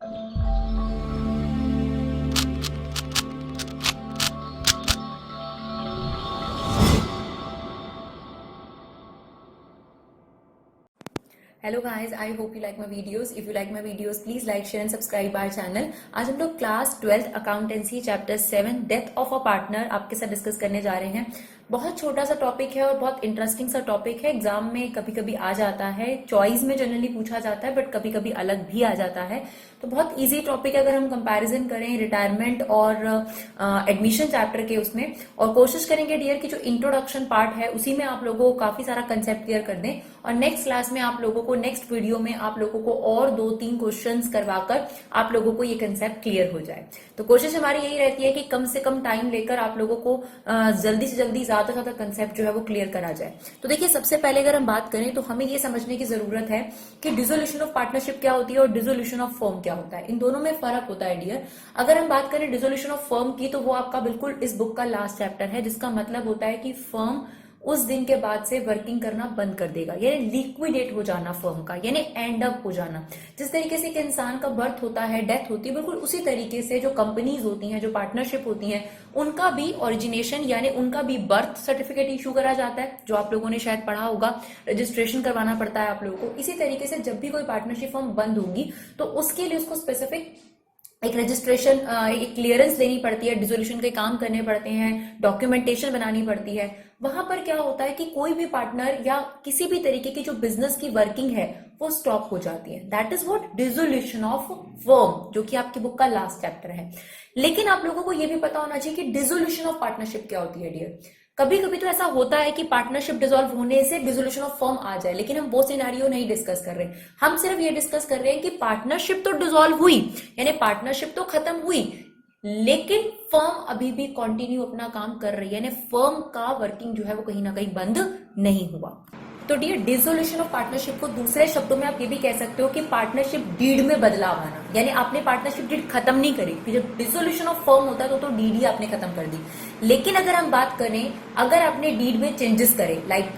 Hello guys, I hope you like my videos. If you like my videos please like share and subscribe our channel. आज हम लोग class 12th accountancy chapter 7 death of a partner आपके साथ discuss करने जा रहे हैं। बहुत छोटा सा टॉपिक है और बहुत इंटरेस्टिंग सा टॉपिक है। एग्जाम में कभी कभी आ जाता है, चॉइस में जनरली पूछा जाता है, बट कभी कभी अलग भी आ जाता है। तो बहुत इजी टॉपिक है अगर हम कंपैरिजन करें रिटायरमेंट और एडमिशन चैप्टर के उसमें, और कोशिश करेंगे डियर की जो इंट्रोडक्शन पार्ट है उसी में आप लोगों को काफी सारा कंसेप्ट क्लियर कर दें, और नेक्स्ट क्लास में आप लोगों को नेक्स्ट वीडियो में आप लोगों को और 2-3 क्वेश्चंस करवाकर आप लोगों को ये कंसेप्ट क्लियर हो जाए। तो कोशिश हमारी यही रहती है कि कम से कम टाइम लेकर आप लोगों को जल्दी से जल्दी ज्यादा से ज्यादा कंसेप्ट जो है वो क्लियर करा जाए। तो देखिए, सबसे पहले अगर हम बात करें तो हमें ये समझने की जरूरत है कि डिसोल्यूशन ऑफ पार्टनरशिप क्या होती है और डिसोल्यूशन ऑफ फर्म क्या होता है। इन दोनों में फर्क होता है डियर। अगर हम बात करें डिसोल्यूशन ऑफ फर्म की तो वो आपका बिल्कुल इस बुक का लास्ट चैप्टर है, जिसका मतलब होता है कि फर्म उस दिन के बाद से वर्किंग करना बंद कर देगा, यानी लिक्विडेट हो जाना फर्म का, यानी एंड अप हो जाना। जिस तरीके से एक इंसान का बर्थ होता है, डेथ होती है, बिल्कुल उसी तरीके से जो कंपनीज होती हैं, जो पार्टनरशिप होती हैं, उनका भी ओरिजिनेशन यानी उनका भी बर्थ सर्टिफिकेट इशू करा जाता है, जो आप लोगों ने शायद पढ़ा होगा, रजिस्ट्रेशन करवाना पड़ता है आप लोगों को। इसी तरीके से जब भी कोई पार्टनरशिप फर्म बंद होगी तो उसके लिए उसको स्पेसिफिक एक रजिस्ट्रेशन, एक क्लियरेंस लेनी पड़ती है, डिसोल्यूशन के काम करने पड़ते हैं, डॉक्यूमेंटेशन बनानी पड़ती है। वहां पर क्या होता है कि कोई भी पार्टनर या किसी भी तरीके की जो बिजनेस की वर्किंग है वो स्टॉप हो जाती है। That is what dissolution of firm, जो कि आपकी बुक का लास्ट चैप्टर है। लेकिन आप लोगों को यह भी पता होना चाहिए कि डिसोल्यूशन ऑफ पार्टनरशिप क्या होती है डियर। कभी कभी तो ऐसा होता है कि पार्टनरशिप डिसॉल्व होने से डिसोल्यूशन ऑफ फर्म आ जाए, लेकिन हम वो सिनेरियो नहीं डिस्कस कर रहे। हम सिर्फ ये डिस्कस कर रहे हैं कि पार्टनरशिप तो डिसॉल्व हुई, यानी पार्टनरशिप तो खत्म हुई, लेकिन फर्म अभी भी कंटिन्यू अपना काम कर रही है, यानी फर्म का वर्किंग जो है वो कहीं ना कहीं बंद नहीं हुआ। तो डियर, डिसोल्यूशन ऑफ पार्टनरशिप को दूसरे शब्दों में आप ये भी कह सकते हो कि पार्टनरशिप डीड में बदलाव आना, यानी आपने पार्टनरशिप डीड खत्म नहीं करी, कि जब डिसोल्यूशन ऑफ फर्म होता है तो डीड ही आपने खत्म कर दी। लेकिन अगर हम बात करें, अगर आपने डीड में चेंजेस करे, लाइक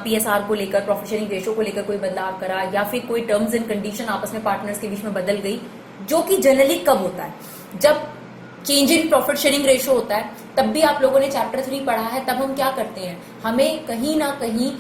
पीएसआर को लेकर, प्रॉफिट शेयरिंग रेशो को लेकर कोई बदलाव करा, या फिर कोई टर्म्स एंड कंडीशन आपस में पार्टनर्स के बीच में बदल गई, जो कि जनरली कब होता है, जब change in profit sharing ratio होता है। तब भी आप लोगों ने चैप्टर 3 पढ़ा है, तब हम क्या करते हैं, हमें कहीं ना कहीं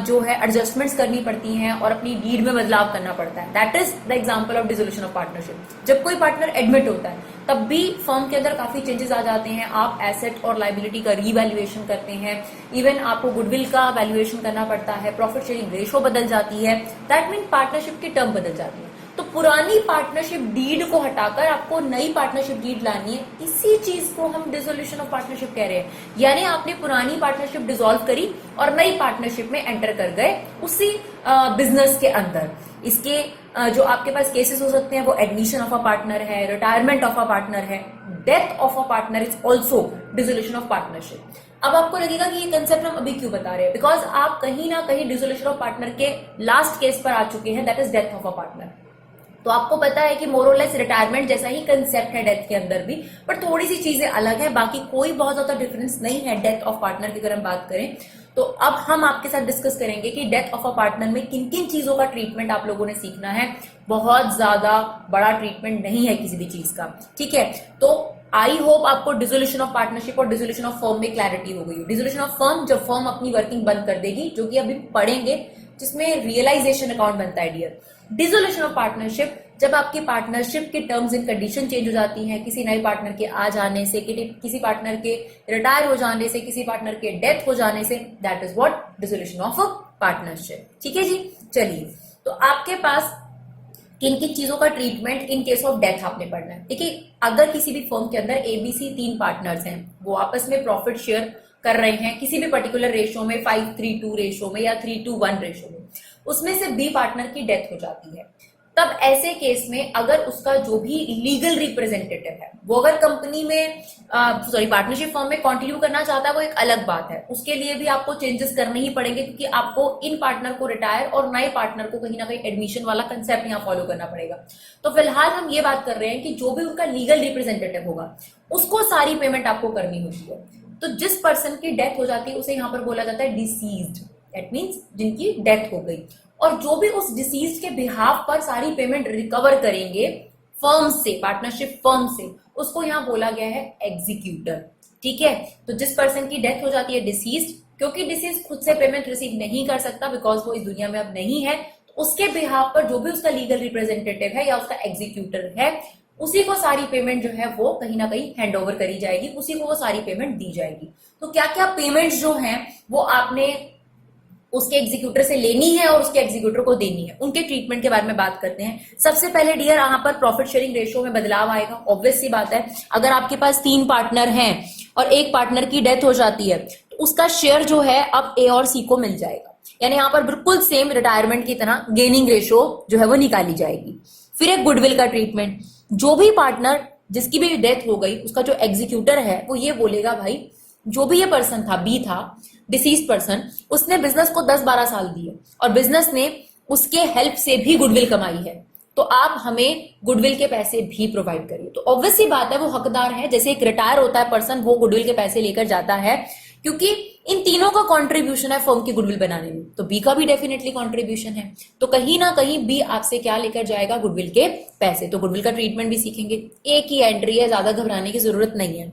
जो है एडजस्टमेंट्स करनी पड़ती हैं और अपनी डीड में बदलाव करना पड़ता है। That is the example of dissolution of partnership. जब कोई पार्टनर एडमिट होता है तब भी फर्म के अंदर काफी चेंजेस आ जाते हैं। आप एसेट और लाइबिलिटी का रीवैल्यूएशन करते हैं, इवन आपको गुडविल का वैल्यूएशन करना पड़ता है, प्रॉफिट शेयरिंग रेशो बदल जाती है। दैट मीन पार्टनरशिप की टर्म बदल जाती है। तो पुरानी पार्टनरशिप डीड को हटाकर आपको नई पार्टनरशिप डीड लानी है। इसी चीज को हम डिसोल्यूशन ऑफ पार्टनरशिप कह रहे हैं, यानी आपने पुरानी पार्टनरशिप डिसॉल्व करी और नई पार्टनरशिप में एंटर कर गए उसी बिजनेस के अंदर। इसके जो आपके पास केसेस हो सकते हैं वो एडमिशन ऑफ अ पार्टनर है, रिटायरमेंट ऑफ अ पार्टनर है, death of a partner is also dissolution of partnership. अब आपको लगेगा कि ये कंसेप्ट हम अभी क्यों बता रहे हैं, बिकॉज आप कहीं ना कहीं डिसोल्यूशन ऑफ पार्टनर के लास्ट केस पर आ चुके हैं, that is death of a partner. तो आपको पता है कि मोर और लेस रिटायरमेंट जैसा ही कंसेप्ट है डेथ के अंदर भी, पर थोड़ी सी चीजें अलग है, बाकी कोई बहुत ज्यादा डिफरेंस नहीं है डेथ ऑफ पार्टनर की अगर हम बात करें। तो अब हम आपके साथ डिस्कस करेंगे कि डेथ ऑफ अ पार्टनर में किन किन चीजों का ट्रीटमेंट आप लोगों ने सीखना है। बहुत ज्यादा बड़ा ट्रीटमेंट नहीं है किसी भी चीज का, ठीक है। तो आई होप आपको डिसोल्यूशन ऑफ पार्टनरशिप और डिसोल्यूशन ऑफ फर्म में क्लैरिटी हो गई। डिसोल्यूशन ऑफ फर्म, जब फर्म अपनी वर्किंग बंद कर देगी, जो कि अभी पढ़ेंगे, जिसमें रियलाइजेशन अकाउंट बनता है डियर। डिसोल्यूशन ऑफ पार्टनरशिप, जब आपकी पार्टनरशिप की टर्म्स एंड कंडीशन चेंज हो जाती हैं, किसी नए पार्टनर के आ जाने से, किसी पार्टनर के रिटायर हो जाने से, किसी पार्टनर के डेथ हो जाने से, that is what dissolution of partnership. ठीक है जी, चलिए। तो आपके पास किन किन चीजों का treatment in case of death आपने पढ़ना है। देखिए, अगर किसी भी फर्म के अंदर एबीसी 3 पार्टनर्स हैं, वो आपस में प्रॉफिट शेयर कर रहे हैं किसी भी पर्टिकुलर रेशो में, 5:3:2 रेशो में या 3:1 रेशो में, उसमें से बी पार्टनर की डेथ हो जाती है, तब ऐसे केस में अगर उसका जो भी लीगल रिप्रेजेंटेटिव है वो अगर कंपनी में पार्टनरशिप फर्म में कंटिन्यू करना चाहता है, वो एक अलग बात है। उसके लिए भी आपको चेंजेस करने ही पड़ेंगे, क्योंकि आपको इन पार्टनर को रिटायर और नए पार्टनर को कहीं ना कहीं एडमिशन वाला कंसेप्ट यहाँ फॉलो करना पड़ेगा। तो फिलहाल हम ये बात कर रहे हैं कि जो भी उनका लीगल रिप्रेजेंटेटिव होगा उसको सारी पेमेंट आपको करनी होती है। तो जिस पर्सन की डेथ हो जाती है उसे यहाँ पर बोला जाता है डिसीज्ड, दैट मीन्स जिनकी डेथ हो गई। और जो भी उस डिसीज के बिहाफ पर सारी पेमेंट रिकवर करेंगे फर्म से, पार्टनरशिप फर्म से, उसको यहाँ बोला गया है एग्जीक्यूटर। ठीक है, तो जिस पर्सन की डेथ हो जाती है डिसीज्ड, क्योंकि डिसीज खुद से पेमेंट रिसीव नहीं कर सकता बिकॉज वो इस दुनिया में अब नहीं है, तो उसके बिहाफ पर जो भी उसका लीगल रिप्रेजेंटेटिव है या उसका एग्जीक्यूटर है, उसी को सारी पेमेंट जो है वो कहीं ना कहीं हैंड ओवर करी जाएगी, उसी को वो सारी पेमेंट दी जाएगी। तो क्या क्या पेमेंट जो है वो आपने उसके एग्जीक्यूटर से लेनी है और उसके एग्जीक्यूटर को देनी है, उनके ट्रीटमेंट के बारे में बात करते हैं। सबसे पहले डियर यहाँ पर प्रॉफिट शेयरिंग रेशियो में बदलाव आएगा। ऑब्वियस सी बात है, अगर आपके पास 3 पार्टनर हैं और एक पार्टनर की डेथ हो जाती है तो उसका शेयर जो है अब ए और सी को मिल जाएगा, यानी यहाँ पर बिल्कुल सेम रिटायरमेंट की तरह गेनिंग रेशियो जो है वो निकाली जाएगी। फिर एक गुडविल का ट्रीटमेंट, जो भी पार्टनर जिसकी भी डेथ हो गई उसका जो एग्जीक्यूटर है वो ये बोलेगा भाई जो भी ये पर्सन था, बी था डिसीज पर्सन, उसने बिजनेस को 10-12 साल दिए और बिजनेस ने उसके हेल्प से भी गुडविल कमाई है, तो आप हमें गुडविल के पैसे भी प्रोवाइड करिए। तो ऑब्वियस सी बात है वो हकदार है, जैसे एक रिटायर होता है पर्सन वो गुडविल के पैसे लेकर जाता है, क्योंकि इन तीनों का कंट्रीब्यूशन है फर्म की गुडविल बनाने में, तो बी का भी डेफिनेटली कंट्रीब्यूशन है, तो कहीं ना कहीं बी आपसे क्या लेकर जाएगा, गुडविल के पैसे। तो गुडविल का ट्रीटमेंट भी सीखेंगे। एक ही एंट्री है, ज्यादा घबराने की जरूरत नहीं है।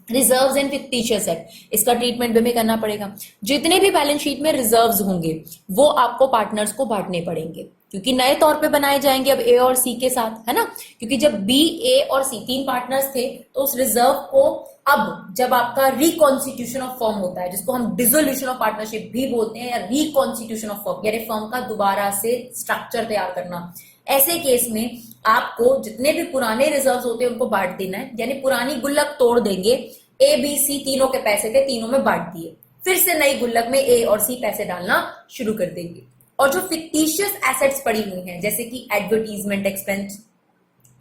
रिजर्व्स एंड फिक्टिशियस एसेट, इसका ट्रीटमेंट भी करना पड़ेगा। जितने भी बैलेंस शीट में रिजर्व्स होंगे वो आपको पार्टनर्स को बांटने पड़ेंगे, क्योंकि नए तौर पे बनाए जाएंगे अब ए और सी के साथ, है ना। क्योंकि जब बी, ए और सी 3 पार्टनर्स थे तो उस रिजर्व को अब जब आपका रिकॉन्स्टिट्यूशन ऑफ फर्म होता है, जिसको हम डिसोल्यूशन ऑफ पार्टनरशिप भी बोलते हैं, या रिकॉन्स्टिट्यूशन ऑफ फर्म, यानी फर्म का दोबारा से स्ट्रक्चर तैयार करना, ऐसे केस में आपको जितने भी पुराने रिजर्व्स होते हैं उनको बांट देना है, यानी पुरानी गुल्लक तोड़ देंगे। ए बी सी तीनों के पैसे थे, तीनों में बांट दिए, फिर से नई गुल्लक में ए और सी पैसे डालना शुरू कर देंगे। और जो फिक्टिशियस एसेट्स पड़ी हुई हैं जैसे कि एडवर्टीजमेंट एक्सपेंस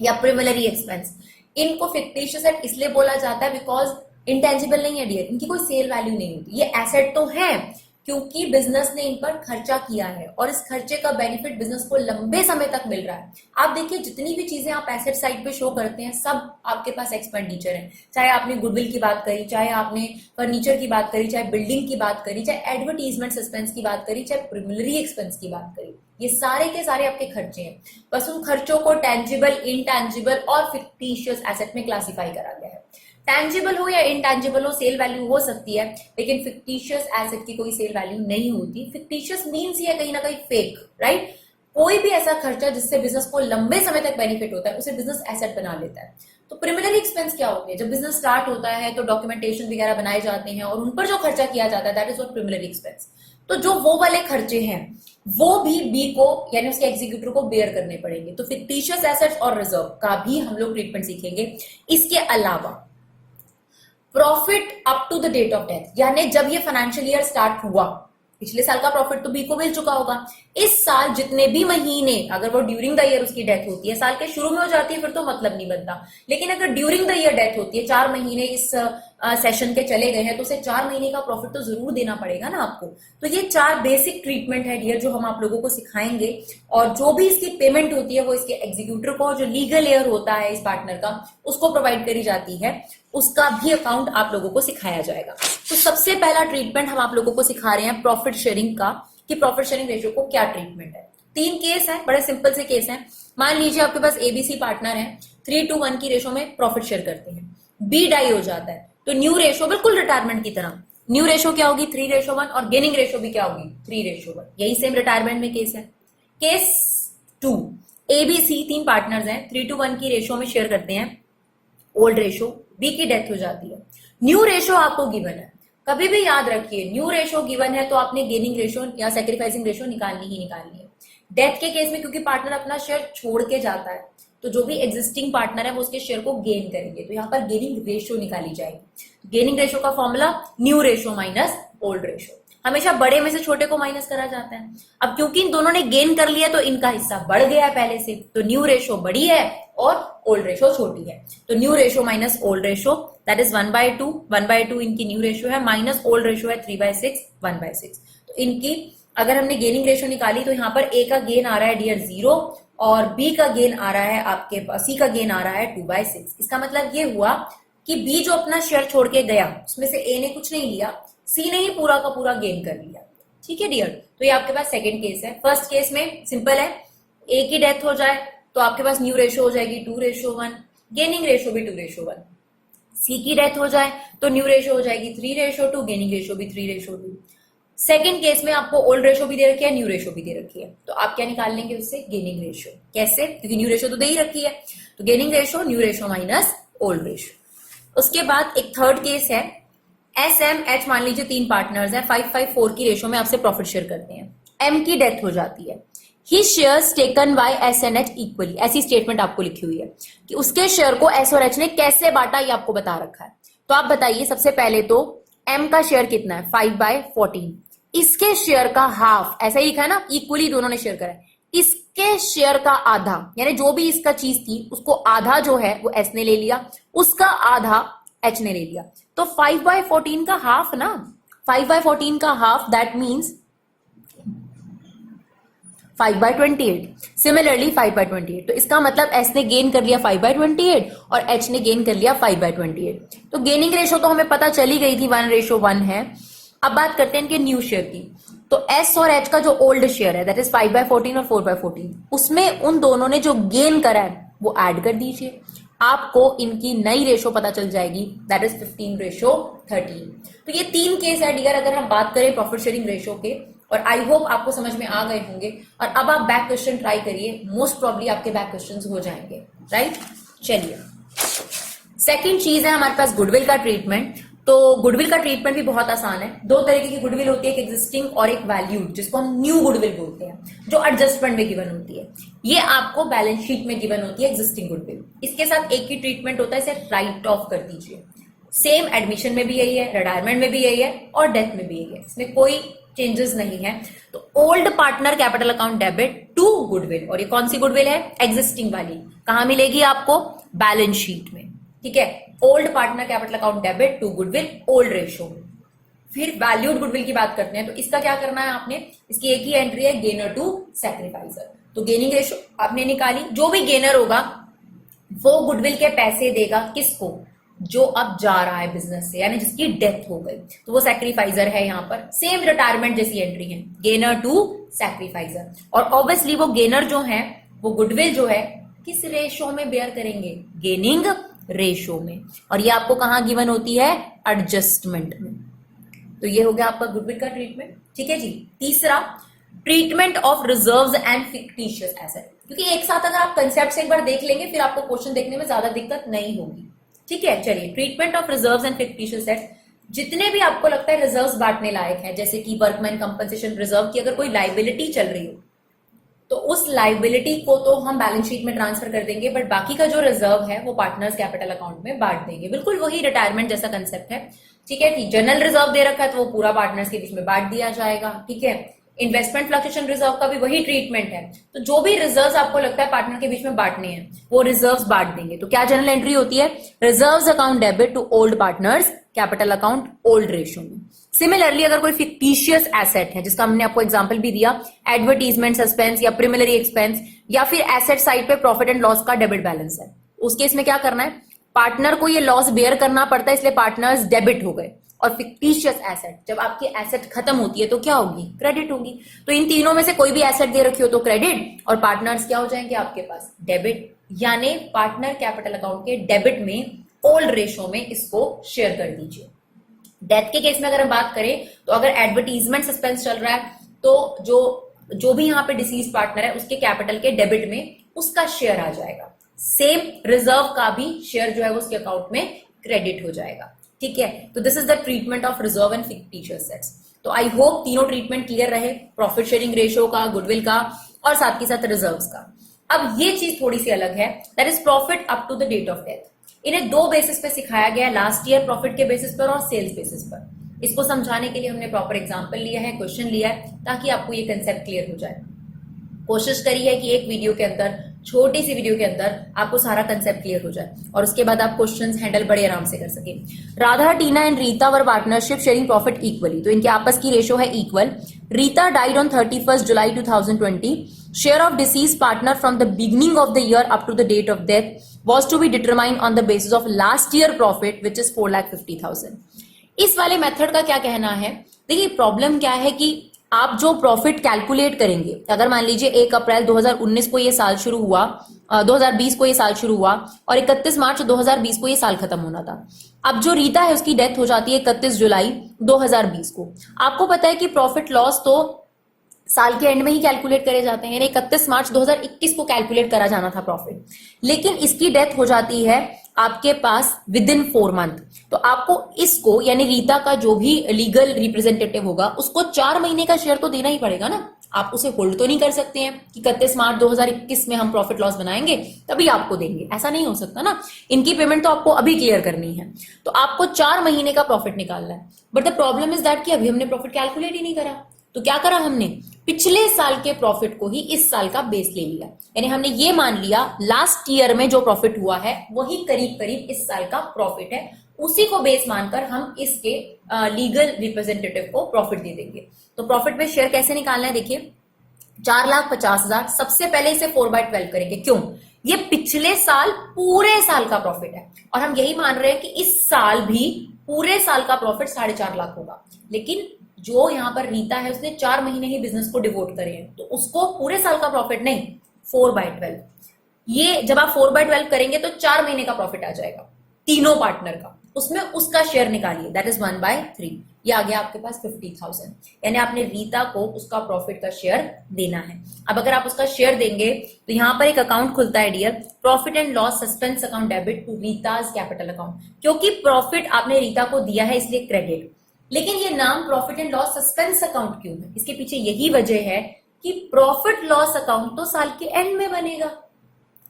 या प्रिमिलरी एक्सपेंस, इनको फिक्टिशियस एसेट इसलिए बोला जाता है बिकॉज इंटेंजिबल नहीं है डियर, इनकी कोई सेल वैल्यू नहीं होती। ये एसेट तो है क्योंकि बिजनेस ने इन पर खर्चा किया है और इस खर्चे का बेनिफिट बिजनेस को लंबे समय तक मिल रहा है। आप देखिए जितनी भी चीजें आप एसेट साइड पे शो करते हैं सब आपके पास एक्सपेंडिचर है, चाहे आपने गुडविल की बात करी, चाहे आपने फर्नीचर की बात करी, चाहे बिल्डिंग की बात करी, चाहे एडवर्टीजमेंट सस्पेंस की बात करी, चाहे प्रिमिलरी एक्सपेंस की बात करी, ये सारे के सारे आपके खर्चे हैं। बस उन खर्चों को टेंजिबल, इनटेंजिबल और फिक्टिशियस एसेट में क्लासिफाई करा गया है। टेंजिबल हो या इनटेंजिबल हो, सेल वैल्यू हो सकती है, लेकिन फिक्टिशियस एसेट की कोई सेल वैल्यू नहीं होती। फिक्टिशियस मींस ये कहीं ना कहीं फेक, राइट। कोई भी ऐसा खर्चा जिससे बिजनेस को लंबे समय तक बेनिफिट होता है उसे बिजनेस एसेट बना लेता है। तो प्रिमिनरी एक्सपेंस क्या होते हैं, जब बिजनेस स्टार्ट होता है तो डॉक्यूमेंटेशन वगैरह बनाए जाते हैं और उन पर जो खर्चा किया जाता है that is what preliminary expense. तो जो वो वाले खर्चे हैं वो भी बी को यानी उसके एग्जीक्यूटिव को बेयर करने पड़ेंगे। तो फिक्टिशियस एसेट्स और रिजर्व का भी हम लोग ट्रीटमेंट सीखेंगे। इसके अलावा profit up to the date of death, यानी जब ये फाइनेंशियल ईयर स्टार्ट हुआ, पिछले साल का प्रॉफिट तो बी को मिल चुका होगा, इस साल जितने भी महीने, अगर वो ड्यूरिंग द ईयर उसकी डेथ होती है, साल के शुरू में हो जाती है फिर तो मतलब नहीं बनता, लेकिन अगर ड्यूरिंग द ईयर डेथ होती है, 4 महीने इस सेशन के चले गए हैं तो उसे 4 महीने का प्रॉफिट तो जरूर देना पड़ेगा ना आपको। तो ये 4 बेसिक ट्रीटमेंट है डियर जो हम आप लोगों को सिखाएंगे, और जो भी इसकी पेमेंट होती है वो इसके एग्जीक्यूटिव को, जो लीगल एयर होता है इस पार्टनर का, उसको प्रोवाइड करी जाती है, उसका भी अकाउंट आप लोगों को सिखाया जाएगा। तो सबसे पहला ट्रीटमेंट हम आप लोगों को सिखा रहे हैं प्रॉफिट शेयरिंग का, कि प्रॉफिट शेयरिंग रेशियो को क्या ट्रीटमेंट है। 3 केस है, बड़े सिंपल से केस है। मान लीजिए आपके पास एबीसी पार्टनर है, 3:1 की रेशो में प्रॉफिट शेयर करते हैं, बी डाई हो जाता है तो न्यू रेशो बिल्कुल रिटायरमेंट की तरह, न्यू रेशो क्या होगी 3:1 और गेनिंग रेशो भी क्या होगी 3:1। यही सेम रिटायरमेंट में केस है। केस 2, एबीसी 3 पार्टनर्स हैं, 3:1 की रेशो में शेयर करते हैं, ओल्ड रेशो, बी की डेथ हो जाती है, न्यू रेशो आपको गिवन है। कभी भी याद रखिए न्यू रेशो गिवन है तो आपने गेनिंग रेशो या सैक्रिफाइसिंग रेशो निकालनी ही निकालनी है। डेथ के केस में क्योंकि पार्टनर अपना शेयर छोड़ के जाता है तो जो भी एग्जिस्टिंग पार्टनर है वो उसके शेयर को गेन करेंगे, तो यहाँ पर गेनिंग रेशो निकाली जाएगी। गेनिंग रेशो का formula new ratio minus old ratio, हमेशा बड़े में से छोटे को माइनस करा जाता है। अब क्योंकि इन दोनों ने गेन कर लिया तो इनका हिस्सा बढ़ गया है पहले से, तो न्यू रेशो बड़ी है और ओल्ड रेशो छोटी है, तो new ratio minus old ratio that is 1/2, 1/2 इनकी न्यू रेशो है, माइनस ओल्ड रेशो है 3/6, 1/6। तो इनकी अगर हमने गेनिंग रेशो निकाली तो यहाँ पर ए का गेन आ रहा है डियर 0 और बी का गेन आ रहा है आपके पास, सी का गेन आ रहा है 2/6। इसका मतलब ये हुआ कि बी जो अपना शेयर छोड़ के गया उसमें से ए ने कुछ नहीं लिया, सी ने ही पूरा का पूरा गेन कर लिया। ठीक है डियर, तो ये आपके पास सेकंड केस है। फर्स्ट केस में सिंपल है, ए की डेथ हो जाए तो आपके पास न्यू रेशो हो जाएगी 2:1, गेनिंग रेशो भी 2:1। सी की डेथ हो जाए तो न्यू रेशो हो जाएगी 3:2, गेनिंग रेशो भी 3:2। सेकंड केस में आपको ओल्ड रेशो भी दे रखी है, न्यू रेशो भी दे रखी है, तो आप क्या निकाल लेंगे उससे, गेनिंग रेशो। कैसे, क्योंकि न्यू रेशो तो दे ही रखी है, तो gaining ratio new ratio minus old ratio. उसके बाद एक थर्ड केस है, एस एम एच, मान लीजिए 3 पार्टनर्स हैं, 5:4 की रेशो में आपसे प्रॉफिट शेयर करते हैं। एम की डेथ हो जाती है, he shares taken by S and H equally, ऐसी स्टेटमेंट आपको लिखी हुई है कि उसके शेयर को एस और एच ने कैसे बांटा, ये आपको बता रखा है। तो आप बताइए, सबसे पहले तो एम का शेयर कितना है, 5/14, इसके शेयर का हाफ, ऐसा ही लिखा है ना, इक्वली दोनों ने शेयर करा है, इसके शेयर का आधा, यानी जो भी इसका चीज थी उसको आधा जो है वो एस ने ले लिया, उसका आधा एच ने ले लिया। तो 5/14 का हाफ ना, 5/14 का हाफ, दैट मीन्स 5/28। सिमिलरली 5/28, तो इसका मतलब एस ने गेन कर लिया 5/28 और एच ने गेन कर लिया 5/28। तो गेनिंग रेशो तो हमें पता चली गई थी 1:1 है। अब बात करते हैं इनके न्यू शेयर की। तो एस और एच का जो ओल्ड शेयर है, दैट इज 5/14 और 4/14, उसमें उन दोनों ने जो गेन करा है वो ऐड कर दीजिए, आपको इनकी नई रेशो पता चल जाएगी, दैट इज 15:13। तो ये 3 केस है डियर, अगर हम बात करें प्रॉफिट शेयरिंग रेशो के, और आई होप आपको समझ में आ गए होंगे। और अब आप बैक क्वेश्चन ट्राई करिए, मोस्ट प्रॉब्ली आपके बैक क्वेश्चंस हो जाएंगे, राइट। चलिए, सेकंड चीज है हमारे पास गुडविल का ट्रीटमेंट। तो गुडविल का ट्रीटमेंट भी बहुत आसान है। 2 तरीके की गुडविल होती है, एक एग्जिस्टिंग और एक वैल्यूड, जिसको हम न्यू गुडविल बोलते हैं, जो एडजस्टमेंट में गिवन होती है। ये आपको बैलेंस शीट में गिवन होती है एग्जिस्टिंग गुडविल। इसके साथ एक ही ट्रीटमेंट होता है, इसे राइट ऑफ कर दीजिए। सेम एडमिशन में भी यही है, रिटायरमेंट में भी यही है और डेथ में भी यही है, इसमें कोई चेंजेस नहीं है। तो old partner capital account debit to goodwill, और ये कौन सी गुडविल है, एग्जिस्टिंग वाली। कहां मिलेगी आपको, बैलेंस शीट में, ठीक है। Old partner capital account debit to goodwill old ratio में। फिर वैल्यूड गुडविल की बात करते हैं, तो इसका क्या करना है आपने, इसकी एक ही एंट्री है, गेनर टू सैक्रिफाइसर। तो गेनिंग रेशो आपने निकाली, जो भी गेनर होगा वो गुडविल के पैसे देगा किसको, जो अब जा रहा है बिजनेस से, यानी जिसकी डेथ हो गई, तो वो सैक्रिफाइजर है। यहाँ पर सेम रिटायरमेंट जैसी एंट्री है, गेनर टू सैक्रिफाइजर। और ऑब्वियसली वो गेनर जो है, वो गुडविल जो है, किस रेशो में बेयर करेंगे, गेनिंग रेशो में। और ये आपको कहां गिवन होती है, एडजस्टमेंट में। तो ये हो गया आपका गुडविल का ट्रीटमेंट, ठीक है जी। तीसरा, treatment of reserves and fictitious asset, क्योंकि एक साथ अगर आप कंसेप्ट एक बार देख लेंगे, फिर आपको क्वेश्चन देखने में ज्यादा दिक्कत नहीं होगी, ठीक है। चलिए, treatment of reserves and fictitious asset, जितने भी आपको लगता है रिजर्व्स बांटने लायक है, जैसे कि वर्कमैन कंपनसेशन रिजर्व की अगर कोई लाइबिलिटी चल रही हो, तो उस लाइबिलिटी को तो हम बैलेंस शीट में ट्रांसफर कर देंगे, बट बाकी का जो रिजर्व है वो पार्टनर्स कैपिटल अकाउंट में बांट देंगे। बिल्कुल वही रिटायरमेंट जैसा कंसेप्ट है, ठीक है। कि जनरल रिजर्व दे रखा है तो वो पूरा पार्टनर्स के बीच में बांट दिया जाएगा, ठीक है। इन्वेस्टमेंट फ्लक्चुएशन रिजर्व का भी वही ट्रीटमेंट है। तो जो भी रिजर्व्स आपको लगता है पार्टनर के बीच में बांटने हैं, वो रिजर्व्स बांट देंगे। तो क्या जनरल एंट्री होती है, reserves account debit to old partners capital account old ratio में। सिमिलरली, अगर कोई फिक्टिशियस एसेट है, जिसका हमने आपको एग्जांपल भी दिया, एडवर्टीजमेंट सस्पेंस या प्रीमिलरी एक्सपेंस, या फिर एसेट साइड पे प्रॉफिट एंड लॉस का डेबिट बैलेंस है, उस केस में क्या करना है, पार्टनर को ये लॉस बेयर करना पड़ता है, इसलिए पार्टनर्स डेबिट हो गए। और फिक्टिशियस एसेट, जब आपकी एसेट खत्म होती है तो क्या होगी, क्रेडिट होगी। तो इन तीनों में से कोई भी एसेट दे रखी हो तो क्रेडिट, और पार्टनर्स क्या हो जाएंगे आपके पास, डेबिट। यानी पार्टनर कैपिटल अकाउंट के डेबिट में ओल्ड रेशो में इसको शेयर कर दीजिए। डेथ के केस में अगर हम बात करें, तो अगर एडवर्टीजमेंट सस्पेंस चल रहा है, तो जो भी यहाँ पे डिसीज पार्टनर है उसके कैपिटल के डेबिट में उसका शेयर आ जाएगा। सेम रिजर्व का भी शेयर जो है वो उसके अकाउंट में क्रेडिट हो जाएगा, ठीक है। तो this is the treatment of reserve and fictitious assets. तो आई होप तीनों ट्रीटमेंट क्लियर रहे, प्रॉफिट शेयरिंग रेशो का, गुडविल का, और साथ के साथ रिजर्व्स का। अब ये चीज थोड़ी सी अलग है, that is profit up to the date of death. इन्हें 2 बेसिस पे सिखाया गया है, लास्ट ईयर प्रॉफिट के बेसिस पर और सेल्स बेसिस पर। इसको समझाने के लिए हमने प्रॉपर एग्जांपल लिया है, क्वेश्चन लिया है, ताकि आपको ये कंसेप्ट क्लियर हो जाए। कोशिश करी है कि एक वीडियो के अंदर, छोटी सी वीडियो के अंदर, आपको सारा कंसेप्ट क्लियर हो जाए और उसके बाद आप क्वेश्चंस हैंडल बड़े आराम से कर सके। Radha, Tina and Rita were partnership sharing profit equally, तो इनके आपस की रेशो है equal. Rita died on 31 July 2020। Share of deceased partner from the beginning of the year up to the date of death was to be determined on the basis of last year profit which is 4,50,000। इस वाले method का क्या कहना है, देखिए problem क्या है कि आप जो प्रॉफिट कैलकुलेट करेंगे, अगर मान लीजिए 1 अप्रैल 2019 को ये साल शुरू हुआ, 2020 को ये साल शुरू हुआ और 31 मार्च 2020 को ये साल खत्म होना था। अब जो रीता है उसकी डेथ हो जाती है 31 जुलाई 2020 को। आपको पता है कि प्रॉफिट लॉस तो साल के एंड में ही कैलकुलेट करे जाते हैं, यानी 31 मार्च 2021 को कैलकुलेट करा जाना था प्रॉफिट, लेकिन इसकी डेथ हो जाती है आपके पास विद इन 4 मंथ। तो आपको इसको यानी रीता का जो भी लीगल रिप्रेजेंटेटिव होगा उसको 4 महीने का शेयर तो देना ही पड़ेगा ना। आप उसे होल्ड तो नहीं कर सकते हैं कि 31 मार्च 2021 में हम प्रॉफिट लॉस बनाएंगे तभी आपको देंगे, ऐसा नहीं हो सकता ना। इनकी पेमेंट तो आपको अभी क्लियर करनी है, तो आपको 4 महीने का प्रॉफिट निकालना है। But the problem is that कि अभी हमने प्रॉफिट कैलकुलेट ही नहीं करा। तो क्या करा हमने, पिछले साल के प्रॉफिट को ही इस साल का बेस ले लिया, यानी हमने ये मान लिया लास्ट ईयर में जो प्रॉफिट हुआ है वही करीब करीब इस साल का प्रॉफिट है, उसी को बेस मानकर हम इसके लीगल रिप्रेजेंटेटिव को प्रॉफिट दे देंगे। तो प्रॉफिट में शेयर कैसे निकालना है, देखिए 4,50,000। सबसे पहले इसे 4/12 करेंगे, क्यों, ये पिछले साल पूरे साल का प्रॉफिट है और हम यही मान रहे हैं कि इस साल भी पूरे साल का प्रॉफिट 4.5 लाख होगा। लेकिन जो यहां पर रीता है उसने 4 महीने ही बिजनेस को डिवोट करे हैं, तो उसको पूरे साल का प्रॉफिट नहीं, 4/12। ये जब आप 4/12 करेंगे तो 4 महीने का प्रॉफिट आ जाएगा तीनों पार्टनर का, उसमें उसका शेयर निकालिए, दैट इज 1/3। ये आ गया आपके पास 50,000, यानी आपने रीता को उसका प्रॉफिट का शेयर देना है। अब अगर आप उसका शेयर देंगे तो यहां पर एक अकाउंट खुलता है dear, profit and loss suspense account debit to Rita's capital account. क्योंकि प्रॉफिट आपने रीता को दिया है इसलिए क्रेडिट, लेकिन ये नाम profit and loss suspense account क्यों है, इसके पीछे यही वजह है कि प्रॉफिट लॉस अकाउंट तो साल के एंड में बनेगा,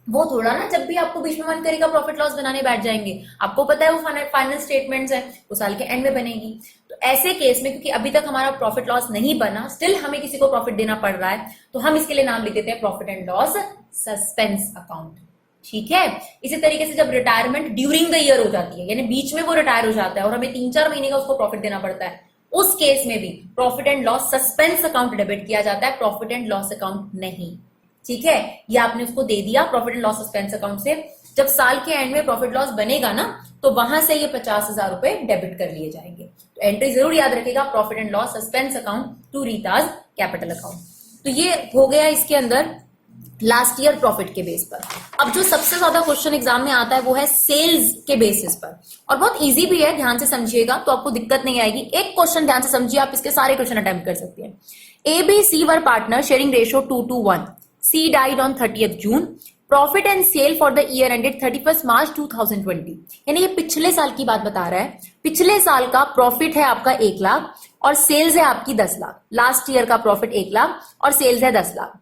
वो थोड़ा ना जब भी आपको बीच में मन करेगा प्रॉफिट लॉस बनाने बैठ जाएंगे। आपको पता है वो फाइनल स्टेटमेंट्स है, वो साल के एंड में बनेगी। तो ऐसे केस में क्योंकि अभी तक हमारा प्रॉफिट लॉस नहीं बना, स्टिल हमें किसी को प्रॉफिट देना पड़ रहा है, तो हम इसके लिए नाम लिख देते हैं profit and loss suspense account. ठीक है, इसी तरीके से जब रिटायरमेंट ड्यूरिंग द ईयर हो जाती है, यानी बीच में वो रिटायर हो जाता है और हमें 3-4 महीने का उसको प्रॉफिट देना पड़ता है, उस केस में भी profit and loss suspense account debit किया जाता है, प्रॉफिट एंड लॉस अकाउंट नहीं। ठीक है, ये आपने उसको दे दिया profit and loss suspense account से। जब साल के एंड में प्रॉफिट लॉस बनेगा ना, तो वहां से ये 50,000 रुपए डेबिट कर लिए जाएंगे। तो एंट्री जरूर याद रखेगा, profit and loss suspense account to Rita's capital account. तो ये हो गया इसके अंदर लास्ट ईयर प्रॉफिट के बेस पर। अब जो सबसे ज्यादा क्वेश्चन एग्जाम में आता है वो है सेल्स के बेसिस पर, और बहुत इजी भी है, ध्यान से समझिएगा तो आपको दिक्कत नहीं आएगी। एक क्वेश्चन ध्यान से समझिए, आप इसके सारे क्वेश्चन अटेम्प्ट कर सकते हैं। A B C were partner sharing ratio 2:1। C died on 30th June. Profit and sale for the year ended 31st March 2020. यानी ये पिछले साल की बात बता रहा है। पिछले साल का प्रॉफिट है आपका 1 लाख और सेल्स है आपकी 10 लाख। लास्ट ईयर का प्रॉफिट 1 लाख और सेल्स है 10 lakh.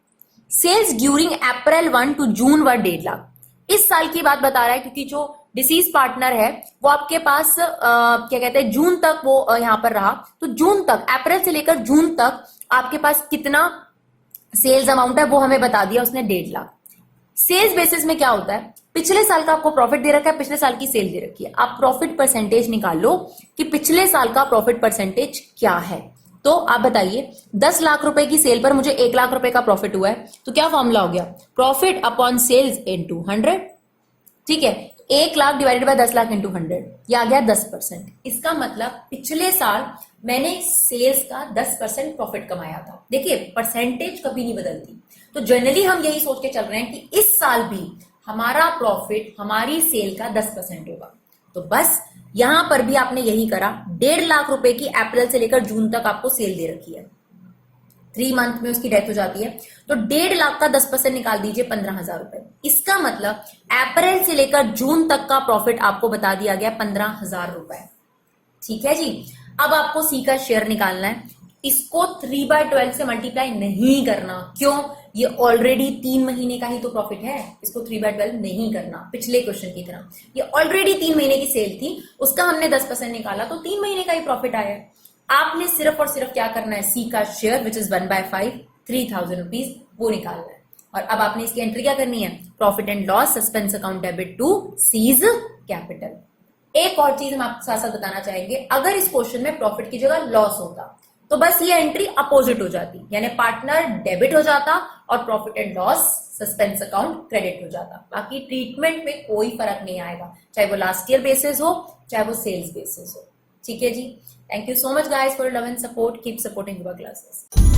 Sales during April 1 to June were 1.5 lakh. इस साल की बात बता रहा है क्योंकि जो डिसीज पार्टनर है वो आपके पास क्या कहते हैं जून तक वो यहां पर रहा, तो जून तक, अप्रैल से लेकर जून तक आपके पास कितना सेल्स अमाउंट है वो हमें बता दिया उसने, 1.5 लाख। सेल्स बेसिस में क्या होता है, पिछले साल का आपको प्रॉफिट दे रखा है, पिछले साल की सेल दे रखी है, आप प्रॉफिट परसेंटेज निकाल लो कि पिछले साल का प्रॉफिट परसेंटेज क्या है। तो आप बताइए 10 लाख रुपए की सेल पर मुझे 1 लाख रुपए का प्रॉफिट हुआ है, तो क्या फॉर्मूला हो गया, प्रॉफिट अपॉन सेल्स इनटू 100। ठीक है, 1 lakh divided by 10 lakh into 100, ये आ गया 10%। इसका मतलब पिछले साल मैंने सेल्स का 10% प्रॉफिट कमाया था। देखिए परसेंटेज कभी नहीं बदलती, तो जनरली हम यही सोच के चल रहे हैं कि इस साल भी हमारा प्रॉफिट हमारी सेल का 10% होगा। तो बस यहां पर भी आपने यही करा, 1.5 लाख रुपए की अप्रैल से लेकर जून तक आपको सेल दे रखी है, 3 मंथ में उसकी डेथ हो जाती है, तो 1.5 लाख का 10% निकाल दीजिए 15,000 रुपए। इसका मतलब अप्रैल से लेकर जून तक का प्रॉफिट आपको बता दिया गया 15,000 रुपए। ठीक है जी, अब आपको सी का शेयर निकालना है, इसको 3/12 से मल्टीप्लाई नहीं करना। क्यों, ये ऑलरेडी 3 महीने का ही तो प्रॉफिट है, इसको 3/12 नहीं करना। पिछले क्वेश्चन की तरह ये ऑलरेडी 3 महीने की सेल थी, उसका हमने 10% निकाला तो 3 महीने का ही प्रॉफिट आया। आपने सिर्फ और सिर्फ क्या करना है, सी का शेयर विच इज 1/5, 3,000 रुपीज, वो निकालना है। और अब आपने इसकी एंट्री क्या करनी है, profit and loss suspense account debit to C's capital. एक और चीज हम आपको साथ साथ बताना चाहेंगे, अगर इस क्वेश्चन में प्रॉफिट की जगह लॉस होता तो बस ये एंट्री अपोजिट हो जाती, यानी पार्टनर डेबिट हो जाता और profit and loss suspense account credit हो जाता। बाकी ट्रीटमेंट में कोई फर्क नहीं आएगा, चाहे वो लास्ट ईयर बेसिस हो चाहे वो सेल्स बेसिस हो। ठीक है जी। Thank you so much guys for love and support, keep supporting Yuva classes.